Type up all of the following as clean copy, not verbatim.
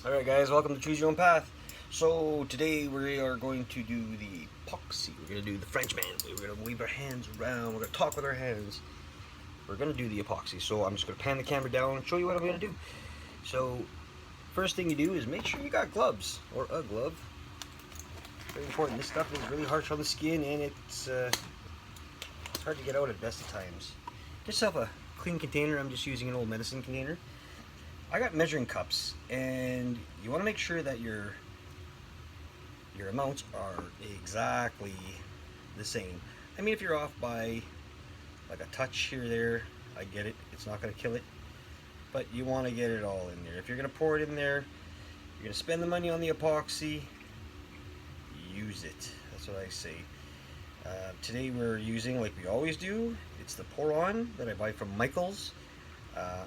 Alright guys, welcome to Choose Your Own Path. So today we are going to do the epoxy. We're going to do the Frenchman. We're going to wave our hands around. We're going to talk with our hands. We're going to do the epoxy. So I'm just going to pan the camera down and show you what I'm going to do. So first thing you do is make sure you got gloves or a glove. Very important. This stuff is really harsh on the skin and it's hard to get out at best of times. Get yourself a clean container. I'm just using an old medicine container. I got measuring cups, and you want to make sure that your amounts are exactly the same. I mean, if you're off by like a touch here or there, I get it. It's not going to kill it, but you want to get it all in there. If you're going to pour it in there, you're going to spend the money on the epoxy, use it. That's what I say. Today we're using, like we always do, it's the pour-on that I buy from Michael's.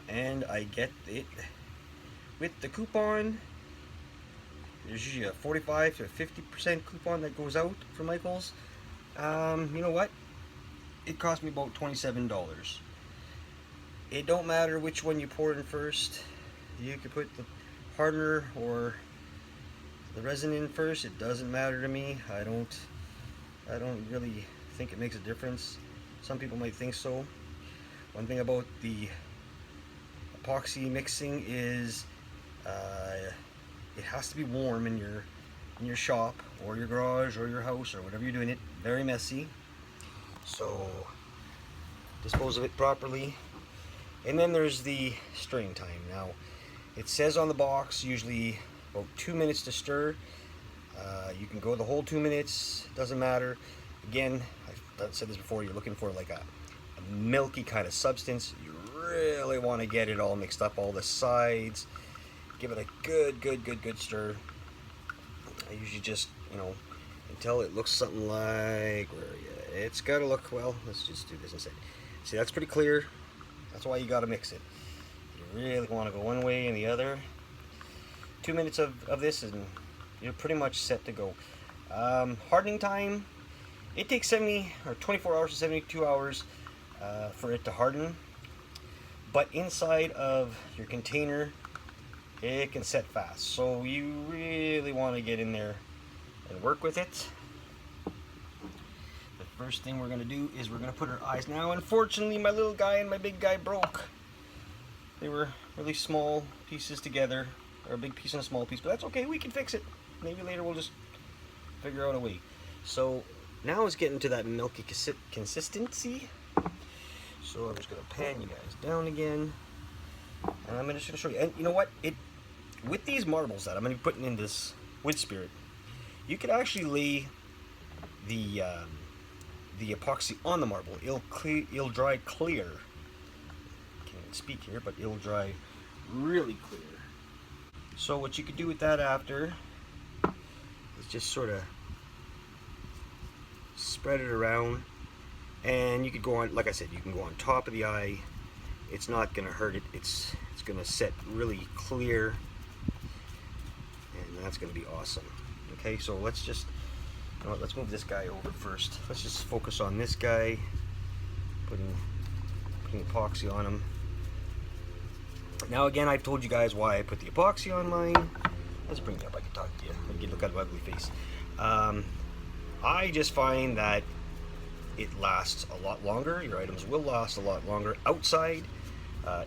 And I get it with the coupon. There's usually a 45 to 50% coupon that goes out for Michael's. You know what? It cost me about $27. It don't matter which one you pour in first. You could put the hardener or the resin in first. It doesn't matter to me. I don't really think it makes a difference. Some people might think so. One thing about the epoxy mixing is it has to be warm in your shop or your garage or your house or whatever you're doing it. Very messy, so dispose of it properly. And then there's the stirring time. Now it says on the box usually about 2 minutes to stir. You can go the whole 2 minutes, doesn't matter. Again, I've said this before, you're looking for like a milky kind of substance. You really want to get it all mixed up, all the sides. Give it a good stir. I usually just, until it looks something like where it's got to look, well, let's just do this instead. See, that's pretty clear. That's why you got to mix it. You really want to go one way and the other. 2 minutes of this and you're pretty much set to go. Hardening time, it takes 24 hours to 72 hours for it to harden. But inside of your container, it can set fast. So you really want to get in there and work with it. The first thing we're going to do is we're going to put our eyes. Now, unfortunately, my little guy and my big guy broke. They were really small pieces together, or a big piece and a small piece, but that's okay. We can fix it. Maybe later we'll just figure out a way. So now it's getting to that milky consistency. So I'm just going to pan you guys down again. And I'm just going to show you. And you know what? With these marbles that I'm going to be putting in this wood spirit, you could actually lay the epoxy on the marble. It'll dry clear. Can't speak here, but it'll dry really clear. So what you could do with that after is just sort of spread it around. And you could go on, like I said, you can go on top of the eye. It's not going to hurt it. It's going to set really clear. And that's going to be awesome. Okay, so let's just, let's move this guy over first. Let's just focus on this guy. Putting epoxy on him. Now again, I've told you guys why I put the epoxy on mine. Let's bring it up. I can talk to you. I can look at my ugly face. I just find that it lasts a lot longer. Your items will last a lot longer outside,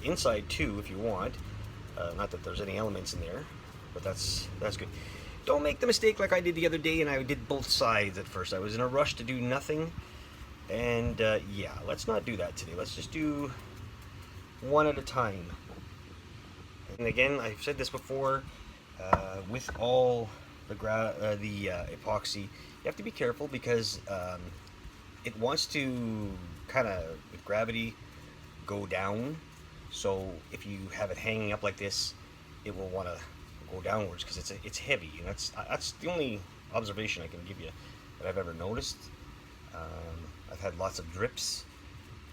inside too if you want. Not that there's any elements in there, but that's good. Don't make the mistake like I did the other day and I did both sides at first. I was in a rush to do nothing, and yeah, let's not do that today. Let's just do one at a time. And again, I've said this before, with all the epoxy, you have to be careful because it wants to kind of, with gravity, go down. So if you have it hanging up like this, it will want to go downwards because it's heavy. And that's the only observation I can give you that I've ever noticed. I've had lots of drips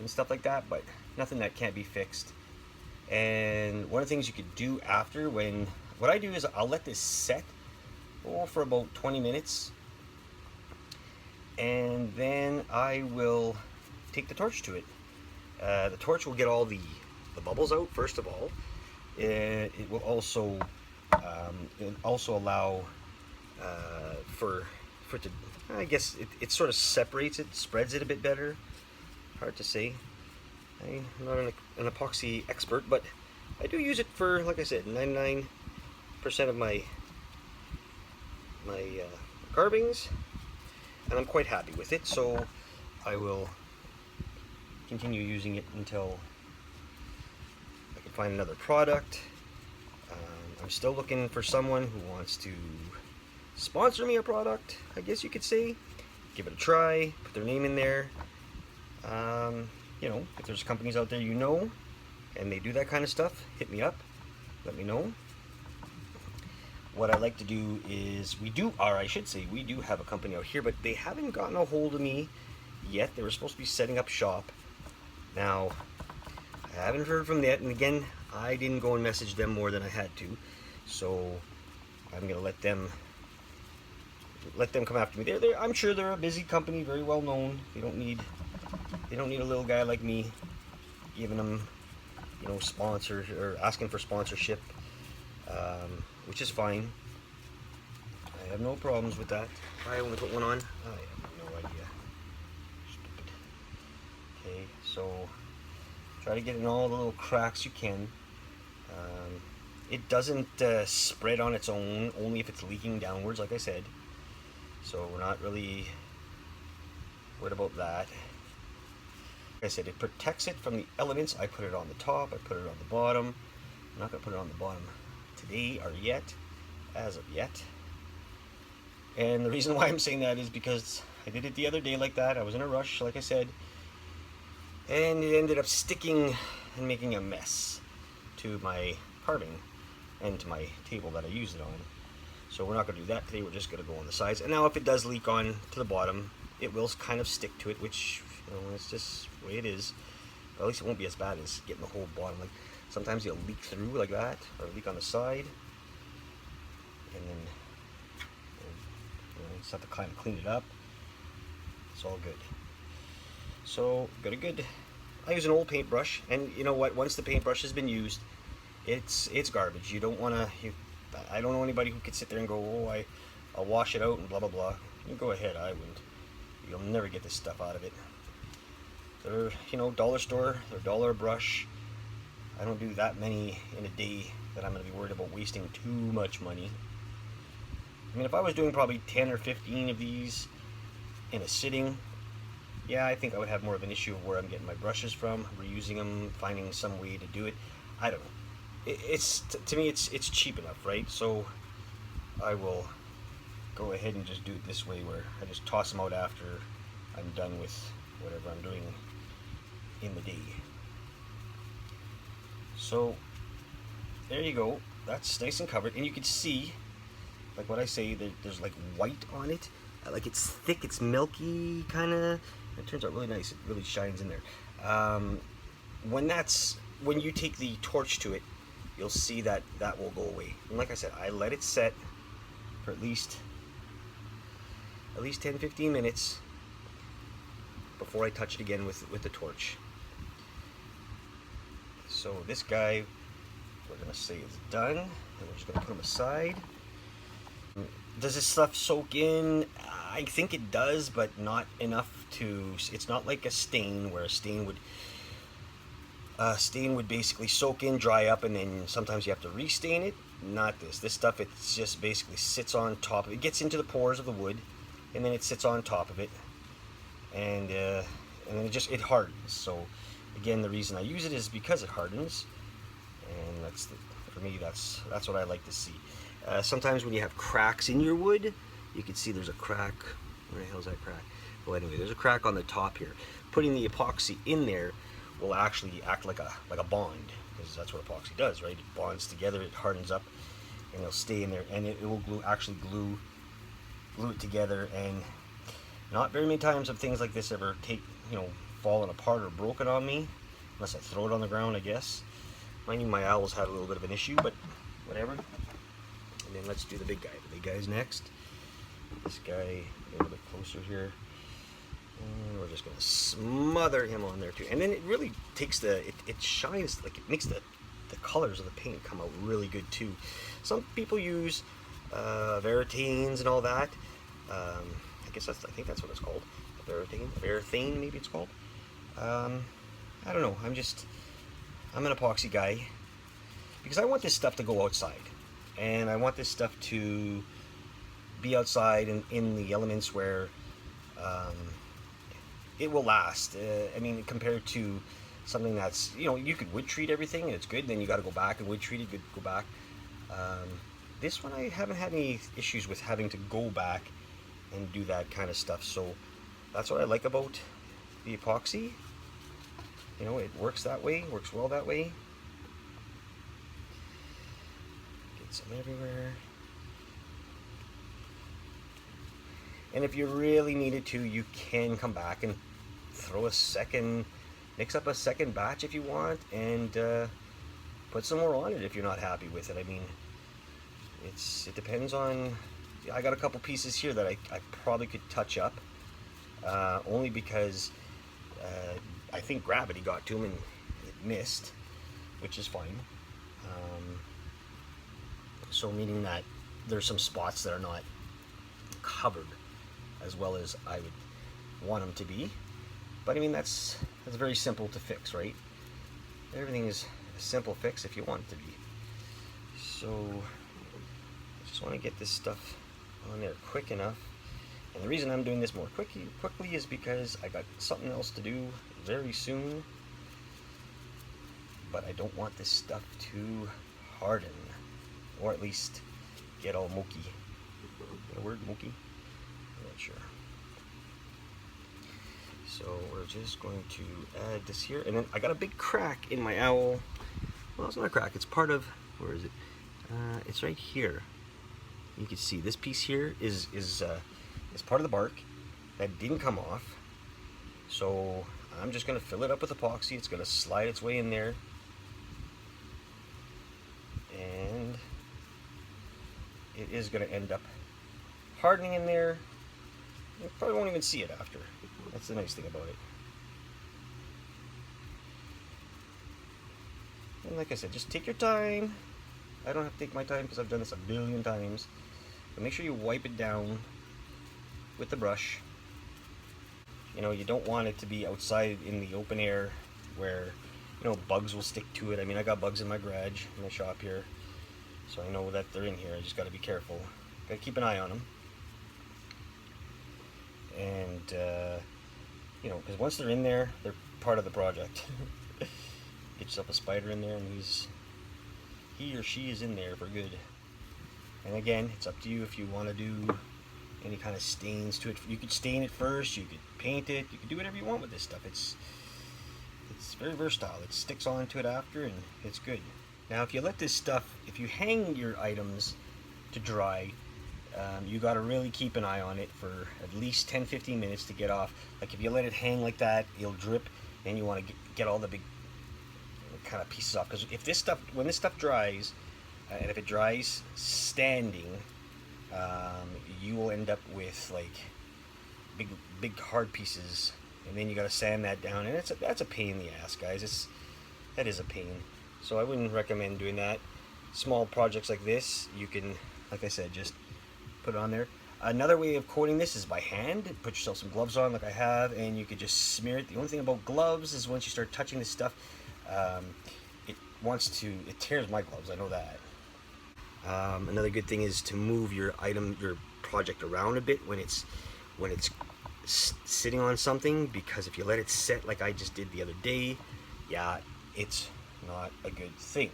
and stuff like that, but nothing that can't be fixed. And one of the things you could do after, what I do is I'll let this set for about 20 minutes. And then I will take the torch to it. The torch will get all the bubbles out first of all. It will also also allow for it to, I guess it sort of separates it, spreads it a bit better. Hard to say. I'm not an epoxy expert, but I do use it for, like I said, 99% of my carvings, and I'm quite happy with it. So I will continue using it until I can find another product. I'm still looking for someone who wants to sponsor me a product, I guess you could say. Give it a try, put their name in there. You know, if there's companies out there you know, and they do that kind of stuff, hit me up, let me know. What I like to do is, we do have a company out here, but they haven't gotten a hold of me yet. They were supposed to be setting up shop. Now, I haven't heard from them yet, and again, I didn't go and message them more than I had to, so I'm gonna let them come after me. I'm sure they're a busy company, very well known. They don't need a little guy like me giving them, you know, sponsor or asking for sponsorship, which is fine. I have no problems with that. I only put one on. I have no idea. Stupid. Okay, so try to get in all the little cracks you can. It doesn't spread on its own, only if it's leaking downwards, like I said. So we're not really worried about that. Like I said, it protects it from the elements. I put it on the top, I put it on the bottom. I'm not going to put it on the bottom today or yet, as of yet. And the reason why I'm saying that is because I did it the other day like that. I was in a rush, like I said, and it ended up sticking and making a mess to my carving and to my table that I used it on. So we're not going to do that today. We're just going to go on the sides. And now if it does leak on to the bottom, it will kind of stick to it, which, you know, it's just the way it is. But at least it won't be as bad as getting the whole bottom. Like sometimes it'll leak through like that, or leak on the side, and then you know, just have to kind of clean it up. It's all good. So got a good. I use an old paintbrush, and you know what? Once the paintbrush has been used, it's garbage. You don't want to. I don't know anybody who could sit there and go, oh, I'll wash it out and blah blah blah. You go ahead. I wouldn't. You'll never get this stuff out of it. They're, you know, dollar store. They're $1 a brush. I don't do that many in a day that I'm going to be worried about wasting too much money. I mean, if I was doing probably 10 or 15 of these in a sitting, yeah, I think I would have more of an issue of where I'm getting my brushes from, reusing them, finding some way to do it. I don't know. To me, it's cheap enough, right? So I will go ahead and just do it this way, where I just toss them out after I'm done with whatever I'm doing in the day. So there you go. That's nice and covered, and you can see, like what I say, there's like white on it. Like it's thick, it's milky, kind of. It turns out really nice. It really shines in there. When you take the torch to it, you'll see that will go away. And like I said, I let it set for at least 10-15 minutes before I touch it again with the torch. So this guy, we're gonna say is done, and we're just gonna put him aside. Does this stuff soak in? I think it does, but not enough to. It's not like a stain, where a stain would basically soak in, dry up, and then sometimes you have to restain it. Not this. This stuff, it just basically sits on top of it. It gets into the pores of the wood, and then it sits on top of it, and then it hardens. So again, the reason I use it is because it hardens, and for me that's what I like to see. Sometimes when you have cracks in your wood, you can see there's a crack. Where the hell's that crack? Well, anyway, there's a crack on the top here. Putting the epoxy in there will actually act like a bond, because that's what epoxy does, right? It bonds together, it hardens up, and it'll stay in there, and it will glue it together. And not very many times have things like this ever fallen apart or broken on me, unless I throw it on the ground, I guess. Mind you, my owls had a little bit of an issue, but whatever. And then let's do the big guy. The big guy's next. This guy, a little bit closer here. And we're just going to smother him on there too. And then it really takes it shines, like it makes the the colors of the paint come out really good too. Some people use Veritanes and all that. I think that's what it's called. Verathane, maybe it's called. I don't know. I'm an epoxy guy because I want this stuff to go outside, and I want this stuff to be outside in the elements where it will last. I mean, compared to something that's, you could wood treat everything and it's good, then you got to go back and wood treat it, go back. This one I haven't had any issues with having to go back and do that kind of stuff, so that's what I like about the epoxy. It works that way, works well that way. Get some everywhere. And if you really needed to, you can come back and mix up a second batch if you want, and put some more on it if you're not happy with it. I mean, it depends on. I got a couple pieces here that I probably could touch up, only because I think gravity got to them and it missed, which is fine. So meaning that there's some spots that are not covered as well as I would want them to be. But I mean, that's very simple to fix, right? Everything is a simple fix if you want it to be. So I just want to get this stuff on there quick enough. And the reason I'm doing this more quickly is because I got something else to do very soon. But I don't want this stuff to harden, or at least get all mucky. The word mucky? I'm not sure. So we're just going to add this here, and then I got a big crack in my owl. Well, it's not a crack. It's part of, where is it? It's right here. You can see this piece here is part of the bark that didn't come off. So I'm just going to fill it up with epoxy. It's going to slide its way in there, and it is going to end up hardening in there. You probably won't even see it after. That's the nice thing about it. And like I said, just take your time. I don't have to take my time because I've done this a billion times. But make sure you wipe it down with the brush. You don't want it to be outside in the open air where, bugs will stick to it. I mean, I got bugs in my garage, in my shop here. So I know that they're in here. I just got to be careful. Got to keep an eye on them. And, because once they're in there, they're part of the project. Get yourself a spider in there, and he or she is in there for good. And again, it's up to you if you want to do any kind of stains to it. You could stain it first, you could paint it, you could do whatever you want with this stuff. It's very versatile. It sticks onto it after, and it's good. Now, if you hang your items to dry, you got to really keep an eye on it for at least 10-15 minutes to get off. Like if you let it hang like that, it'll drip, and you want to get all the big kind of pieces off. Because when this stuff dries, and if it dries standing, you will end up with like big hard pieces, and then you got to sand that down, and that's a pain in the ass, guys. That is a pain. So I wouldn't recommend doing that. Small projects like this, you can, like I said, just put it on there. Another way of coating this is by hand. Put yourself some gloves on like I have, and you could just smear it. The only thing about gloves is once you start touching this stuff, it tears my gloves, I know that. Another good thing is to move your project around a bit when it's sitting on something, because if you let it set like I just did the other day, yeah, it's not a good thing.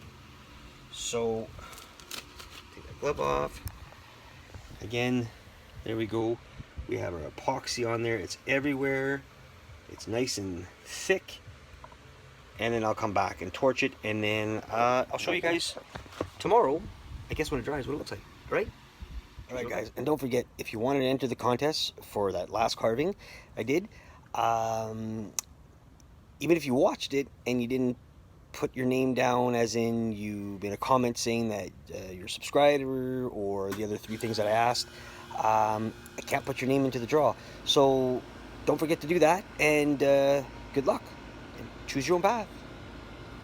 So take that glove off. Again, there we go. We have our epoxy on there. It's everywhere. It's nice and thick. And then I'll come back and torch it, and then I'll show you guys tomorrow, I guess when it dries, what it looks like, right? Alright guys, and don't forget, if you wanted to enter the contest for that last carving I did, even if you watched it and you didn't put your name down, as in you made a comment saying that you're a subscriber or the other 3 things that I asked, I can't put your name into the draw. So don't forget to do that, and good luck. Choose your own path.